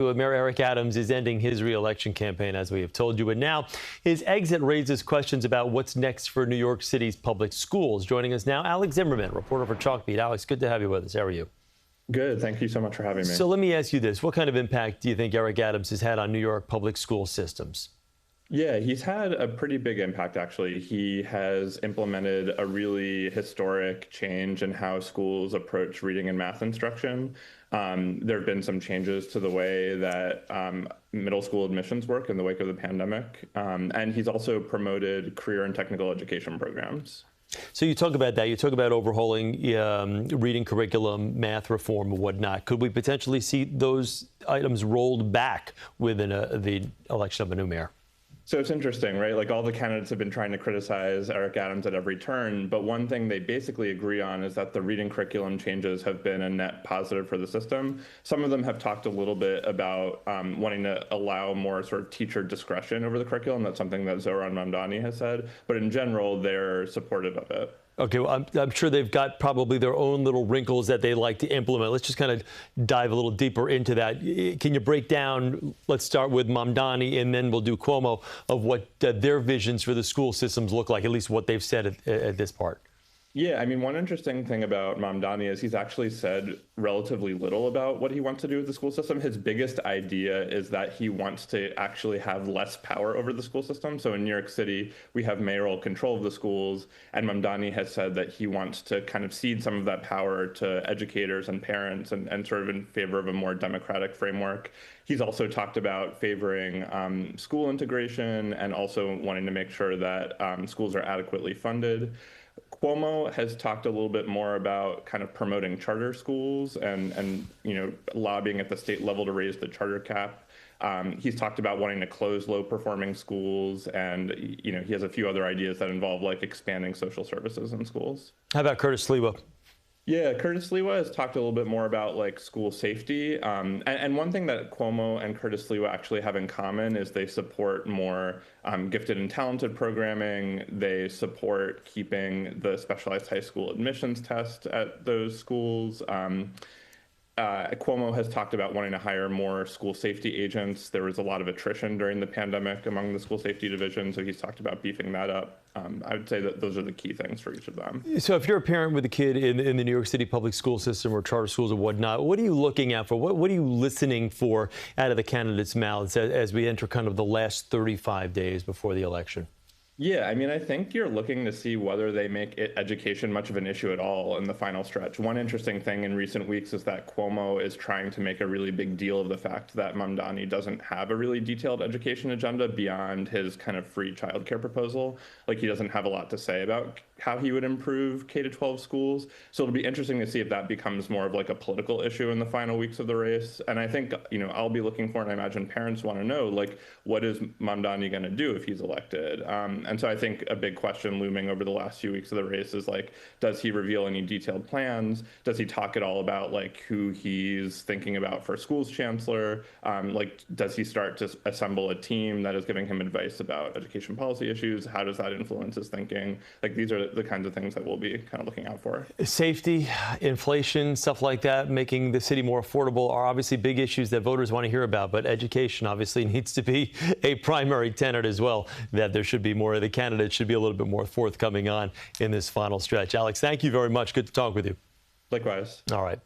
Mayor Eric Adams is ending his re-election campaign, as we have told you, and now his exit raises questions about what's next for New York City's public schools. Joining us now, Alex Zimmerman, reporter for Chalkbeat. Alex, good to have you with us. How are you? Good. Thank you so much for having me. So let me ask you this. What kind of impact do you think Eric Adams has had on New York public school systems? Yeah, he's had a pretty big impact, actually. He has implemented a really historic change in how schools approach reading and math instruction. There have been some changes to the way that middle school admissions work in the wake of the pandemic. And he's also promoted career and technical education programs. So you talk about that. You talk about overhauling reading curriculum, math reform, and whatnot. Could we potentially see those items rolled back within the election of a new mayor? So it's interesting, right? Like, all the candidates have been trying to criticize Eric Adams at every turn, but one thing they basically agree on is that the reading curriculum changes have been a net positive for the system. Some of them have talked a little bit about wanting to allow more sort of teacher discretion over the curriculum. That's something that Zohran Mamdani has said, but in general, they're supportive of it. Okay, well, I'm sure they've got probably their own little wrinkles that they like to implement. Let's just kind of dive a little deeper into that. Can you break down, let's start with Mamdani and then we'll do Cuomo, of what their visions for the school systems look like, at least what they've said at this part? Yeah, I mean, one interesting thing about Mamdani is he's actually said relatively little about what he wants to do with the school system. His biggest idea is that he wants to actually have less power over the school system. So in New York City, we have mayoral control of the schools, and Mamdani has said that he wants to kind of cede some of that power to educators and parents and sort of in favor of a more democratic framework. He's also talked about favoring school integration and also wanting to make sure that schools are adequately funded. Cuomo has talked a little bit more about kind of promoting charter schools and lobbying at the state level to raise the charter cap. He's talked about wanting to close low-performing schools, and he has a few other ideas that involve like expanding social services in schools. How about Curtis Sliwa? Yeah, Curtis Sliwa has talked a little bit more about like school safety. And one thing that Cuomo and Curtis Sliwa actually have in common is they support more gifted and talented programming. They support keeping the specialized high school admissions test at those schools. Cuomo has talked about wanting to hire more school safety agents. There was a lot of attrition during the pandemic among the school safety division, so he's talked about beefing that up. I would say that those are the key things for each of them. So if you're a parent with a kid in the New York City public school system or charter schools or whatnot, what are you looking out for? What are you listening for out of the candidates' mouths as we enter kind of the last 35 days before the election? Yeah, I mean, I think you're looking to see whether they make education much of an issue at all in the final stretch. One interesting thing in recent weeks is that Cuomo is trying to make a really big deal of the fact that Mamdani doesn't have a really detailed education agenda beyond his kind of free childcare proposal. Like, he doesn't have a lot to say about how he would improve K-12 schools. So it'll be interesting to see if that becomes more of like a political issue in the final weeks of the race. And I think, I'll be looking for, and I imagine parents want to know, like, what is Mamdani going to do if he's elected? And so I think a big question looming over the last few weeks of the race is like, does he reveal any detailed plans? Does he talk at all about like who he's thinking about for schools chancellor? Like, does he start to assemble a team that is giving him advice about education policy issues? How does that influence his thinking? Like, these are the kinds of things that we'll be kind of looking out for. Safety, inflation, stuff like that, making the city more affordable are obviously big issues that voters want to hear about, but education obviously needs to be a primary tenet as well, that there should be more. The candidates should be a little bit more forthcoming on in this final stretch. Alex, thank you very much. Good to talk with you. Likewise. All right.